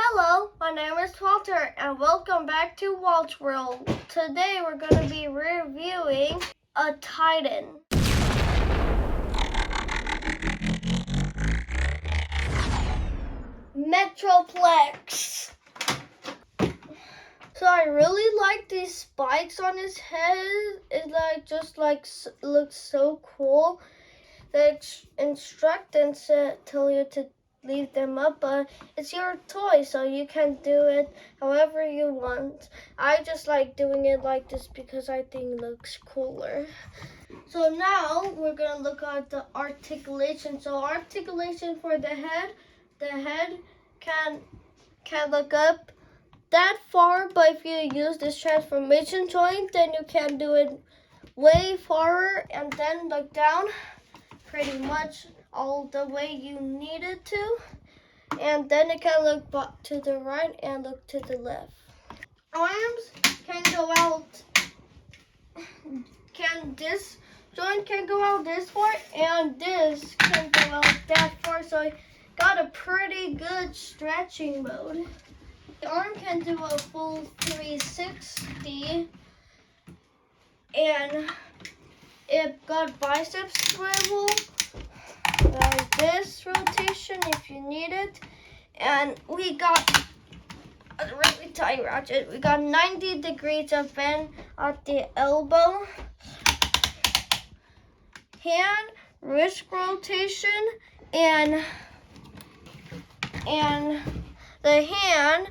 Hello, my name is Walter and welcome back to Walt's World. Today we're going to be reviewing a Titan. Metroplex. So I really like these spikes on his head. It looks so cool. They instruct and tell you to leave them up, but it's your toy, so you can do it however you want. I just like doing it like this because I think it looks cooler. So now we're gonna look at the articulation. So articulation for the head can look up that far, but if you use this transformation joint, then you can do it way farther and then look down pretty much all the way you need it to, and then it can look to the right and look to the left. Arms can go out, this joint can go out this far and this can go out that far, so it got a pretty good stretching mode. The arm can do a full 360 and it got bicep swivel, like this rotation if you need it, and we got a really tight ratchet. We got 90 degrees of bend at the elbow, hand, wrist rotation, and the hand,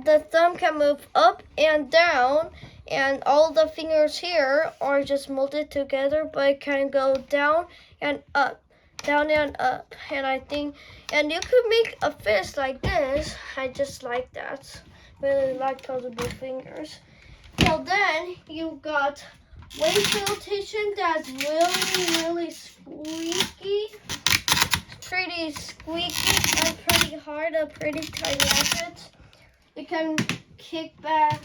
the thumb can move up and down, and all the fingers here are just molded together, but it can go down and up, down and up. And I think, and you could make a fist like this. I just like that. Really like those big fingers. So then you got waist rotation that's really squeaky. Pretty squeaky and pretty hard, a pretty tight ratchet. You can kick back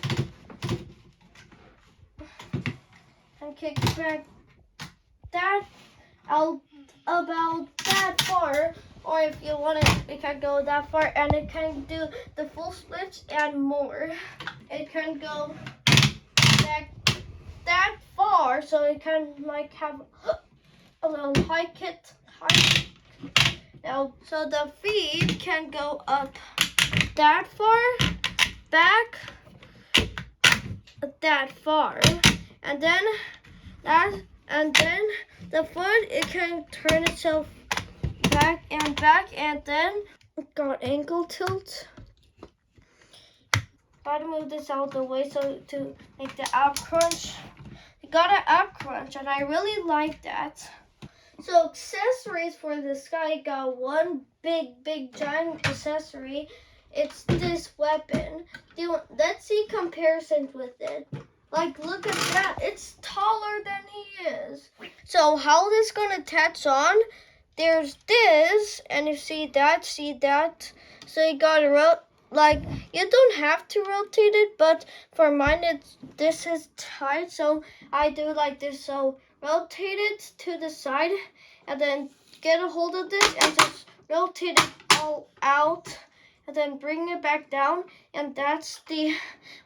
that out about that far, or if you want it can go that far, and it can do the full splits and more. It can go back that far, so it can like have a little high kick. Now, so the feet can go up that far, back that far, and then the foot, it can turn itself back, and then got ankle tilt. Gotta move this out of the way so to make the ab crunch. You got an ab crunch, and I really like that. So accessories for this guy, got one big giant accessory. It's this weapon. Let's see comparisons with it. Like, look at that. It's taller than he is. So how this gonna attach on? There's this, and you see that. So you gotta like, you don't have to rotate it, but for mine, this is tight, so I do like this. So rotate it to the side, and then get a hold of this, and just rotate it all out, and then bring it back down, and that's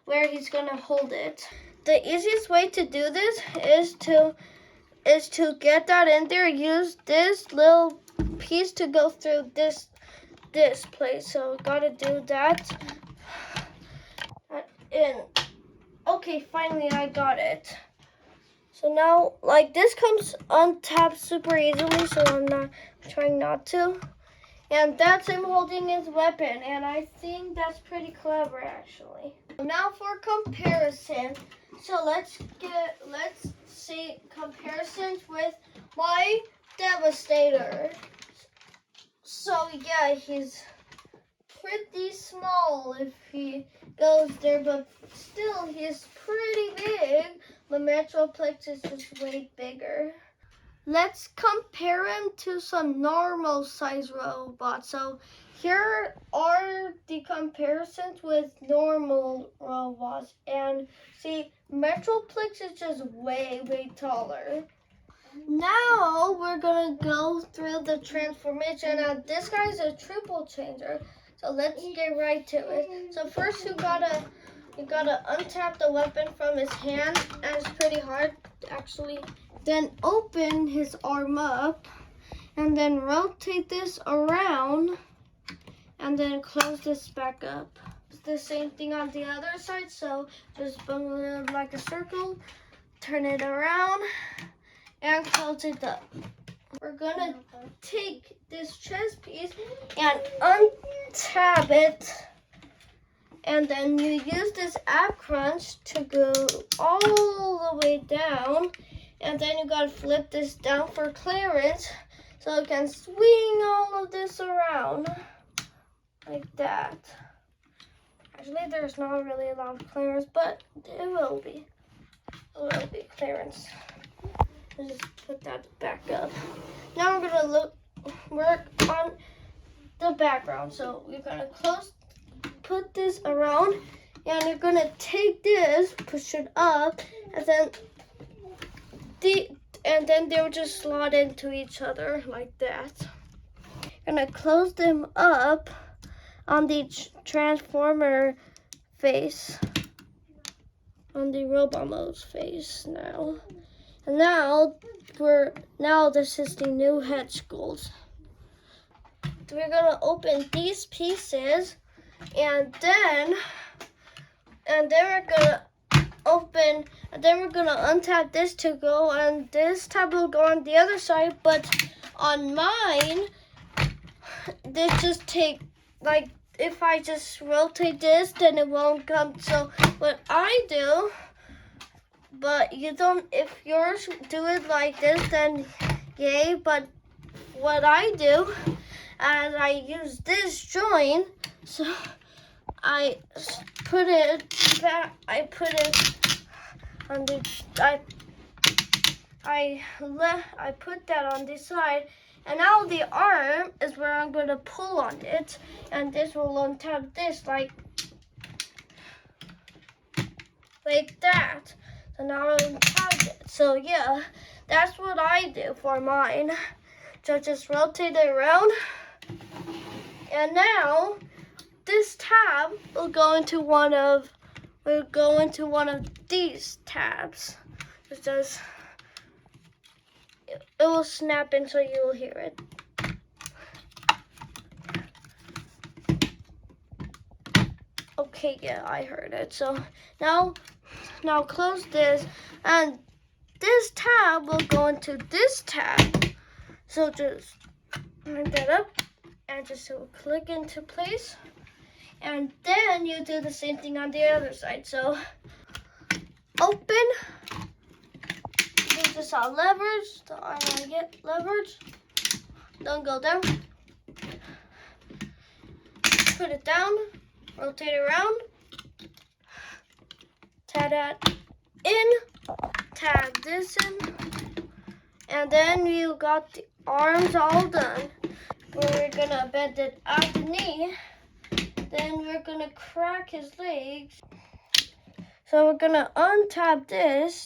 where he's gonna hold it. The easiest way to do this is to get that in there. Use this little piece to go through this place. So gotta do that. Okay, finally I got it. So now, like, this comes untapped super easily, so I'm not trying not to. And that's him holding his weapon, and I think that's pretty clever, actually. Now for comparison. So let's see comparisons with my Devastator. So yeah, he's pretty small if he goes there, but still he's pretty big. The Metroplex is just way bigger. Let's compare him to some normal size robots. So here are the comparisons with normal robots. And see, Metroplex is just way taller. Now we're gonna go through the transformation. Now this guy's a triple changer. So let's get right to it. So first you gotta untap the weapon from his hand, and it's pretty hard actually. Then open his arm up, and then rotate this around, and then close this back up. It's the same thing on the other side, so just bundle it like a circle, turn it around, and close it up. We're gonna take this chest piece and untab it, and then you use this ab crunch to go all the way down, and then you gotta flip this down for clearance so it can swing all of this around like that. Actually, there's not really a lot of clearance, but it will be. It will be clearance. Let's just put that back up. Now we're gonna work on the background. So we're gonna put this around, and you're gonna take this, push it up, and then they'll just slot into each other like that. Gonna close them up on the transformer face, on the robot mode's face now. And now this is the new head skulls. We're gonna open these pieces, and then we're gonna untap this to go, and this tab will go on the other side. But on mine, this just take like, if I just rotate this, then it won't come. So what I do, but you don't, if yours do it like this, then yay. But what I do, as I use this joint, so I put it back, I put it on the, I put that on the side, and now the arm is where I'm going to pull on it, and this will untap this like that. So now I'll untap it. So yeah, that's what I do for mine. So just rotate it around, and now this tab will go into one of these tabs. It will snap in, so you will hear it. Okay, yeah, I heard it. So now close this, and this tab will go into this tab. So just line that up, and just so click into place. And then you do the same thing on the other side. So open, use this on leverage, the arm I get leverage. Don't go down. Put it down, rotate it around, tab that in, tab this in, and then you got the arms all done. We're gonna bend it at the knee. Then we're gonna crack his legs. So we're gonna untap this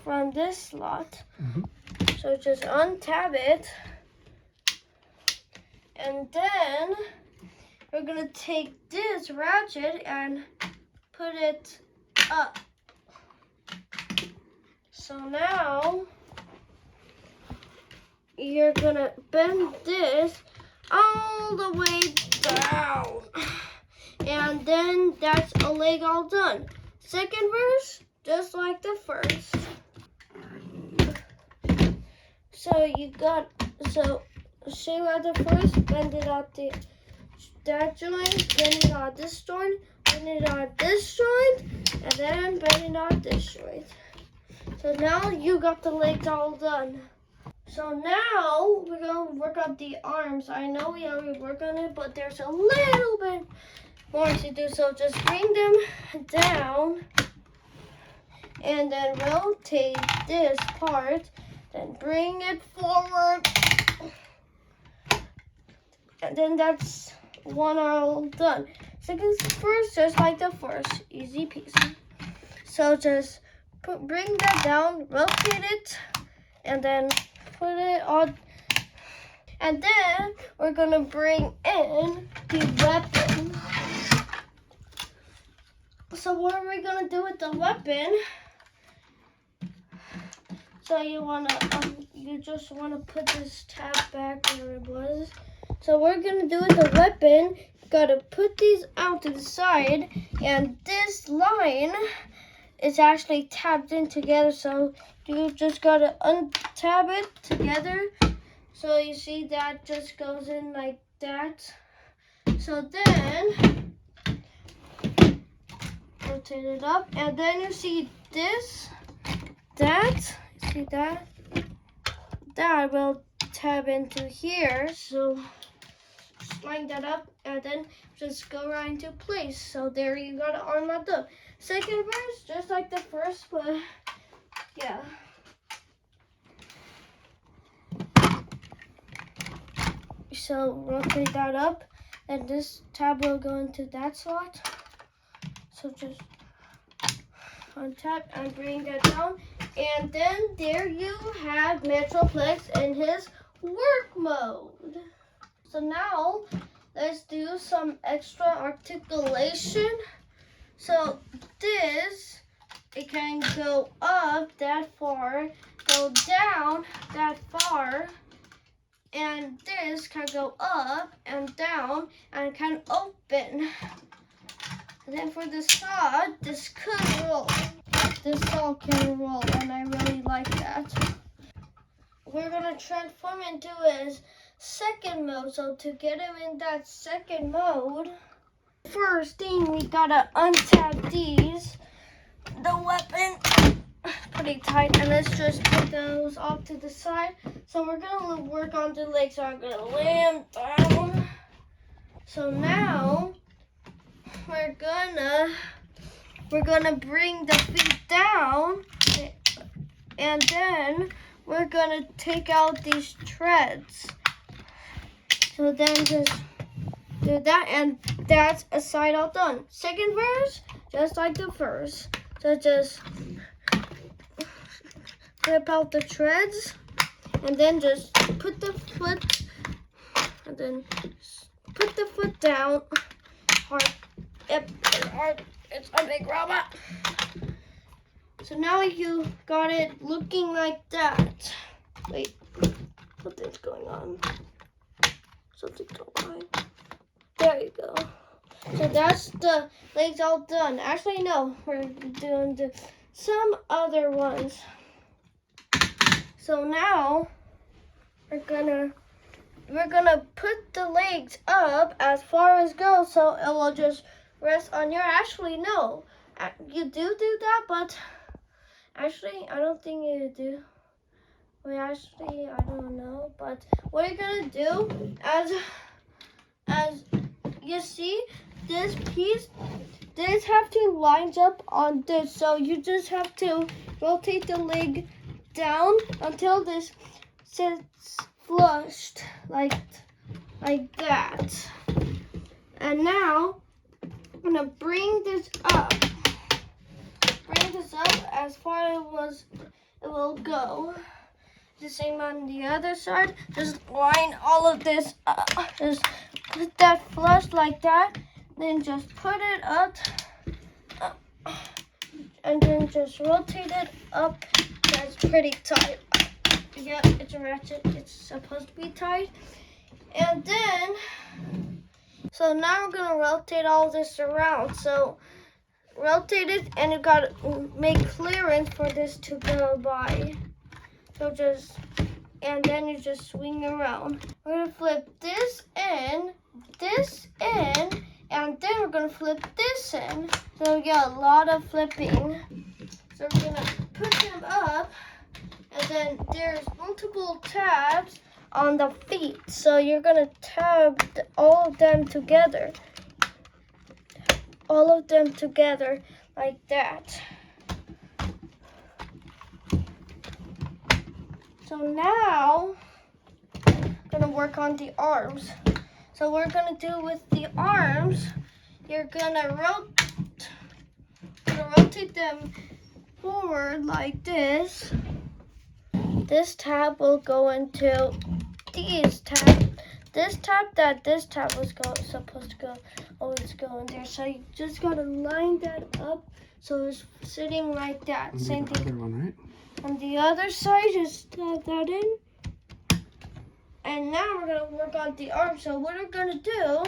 from this slot. So just untap it. And then we're gonna take this ratchet and put it up. So now you're gonna bend this all the way down, and then that's a leg all done. Second verse, just like the first. So same as the first, bend it out that joint, bend it out this joint, bend it out this joint, and then bend it out this joint. So now you got the legs all done. So now we're going to work on the arms. I know we already worked on it, but there's a little bit more to do. So just bring them down, and then rotate this part, then bring it forward. And then that's one all done. Second verse, just like the first, easy peasy. So just bring that down, rotate it, and then put it on, And then we're gonna bring in the weapon. So what are we gonna do with the weapon? So you just wanna put this tab back where it was. So what we're gonna do with the weapon, gotta put these out to the side, and this line is actually tabbed in together. So you just gotta untab it together. So you see that just goes in like that. So then rotate it up, and then you see this, see that? That will tab into here. So just line that up, and then just go right into place. So there you got it unlocked up. Second verse, just like the first, but yeah. So rotate that up, and this tab will go into that slot. So just untap and bring that down, and then there you have Metroplex in his work mode. So now let's do some extra articulation. So this, it can go up that far, go down that far, and this can go up and down and can open. And then for the saw, this could roll. This saw can roll, and I really like that. We're gonna transform into his second mode. So to get him in that second mode, first thing we gotta untap these, the weapon pretty tight, and let's just put those off to the side. So we're gonna work on the legs. So I'm gonna lay him down. So now we're gonna bring the feet down, and then we're gonna take out these treads. So then just do that, and that's a side all done. Second verse, just like the first. So just flip out the treads, and then just put the foot, and then put the foot down. Hard. Yep, it's hard. It's a big robot. So now you got it looking like that. Wait, something's going on. Something's going on. There you go. So that's the legs all done. Actually, no, we're doing some other ones. So now we're gonna put the legs up as far as goes, so it will just rest on your. Actually, no, you do that, but actually, I don't think you do. Wait, actually, I don't know. But what you're gonna do, as you see, this piece, this have to line up on this. So you just have to rotate the leg down until this sits flushed like that. And now I'm gonna bring this up. Bring this up as far as it will go. The same on the other side. Just line all of this up. Just put that flush like that. Then just put it up. And then just rotate it up. That's pretty tight. Yeah, it's a ratchet. It's supposed to be tight. And then, so now we're gonna rotate all this around. So rotate it, and you gotta make clearance for this to go by. So just, and then you just swing around. We're gonna flip this in, and then we're gonna flip this in. So we get a lot of flipping. So we're gonna put them up, and then there's multiple tabs on the feet. So you're gonna tab all of them together. All of them together like that. So now I'm gonna work on the arms. So what we're gonna do with the arms, you're gonna rotate them forward like this. This tab will go into these tab. This tab that this tab was supposed to go, always go in there. So you just gotta line that up so it's sitting like that. And Same the thing. other one, right? On the other side, just tab that in. And now we're gonna work on the arm. So what we're gonna do,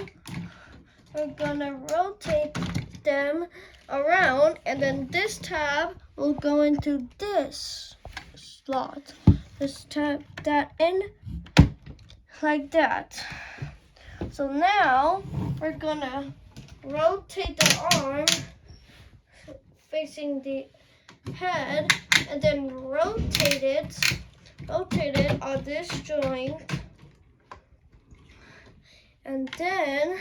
we're gonna rotate them around, and then this tab will go into this slot. Just tap that in like that. So now we're gonna rotate the arm facing the head, and then rotate it on this joint, and then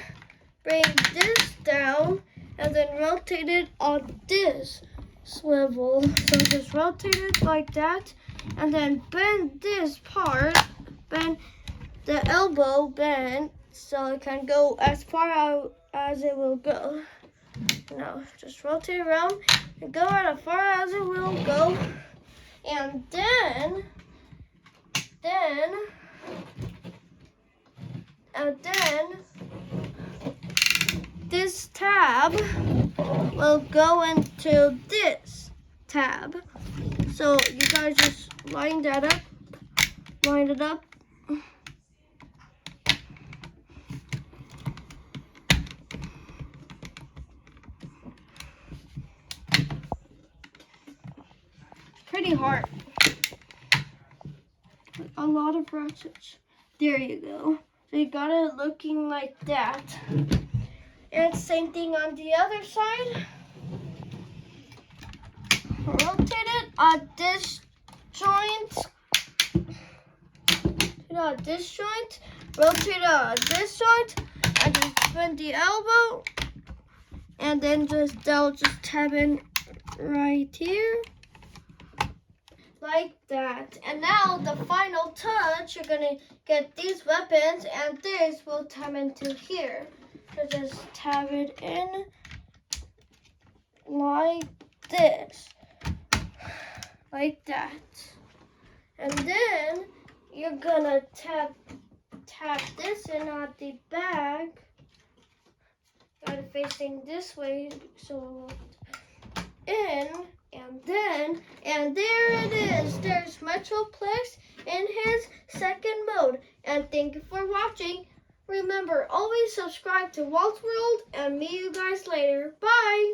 bring this down and then rotate it on this swivel. So just rotate it like that, and then bend this part, bend the elbow, bend so it can go as far out as it will go. Now just rotate around and go as far as it will go, and then this tab will go into this tab. So you guys just line that up, line it up. Pretty hard. A lot of ratchets. There you go. So you got it looking like that. And same thing on the other side. Rotate it on this joint. On this joint. Rotate it on this joint. And just bend the elbow. And then they'll just tab in right here. Like that. And now the final touch, you're gonna get these weapons, and this will tab into here. So just tab it in like this, like that. And then you're gonna tap this in on the back. Got it facing this way, so in. And there it is. There's Metroplex in his second mode. And thank you for watching. Remember, always subscribe to Walt's World, and meet you guys later. Bye!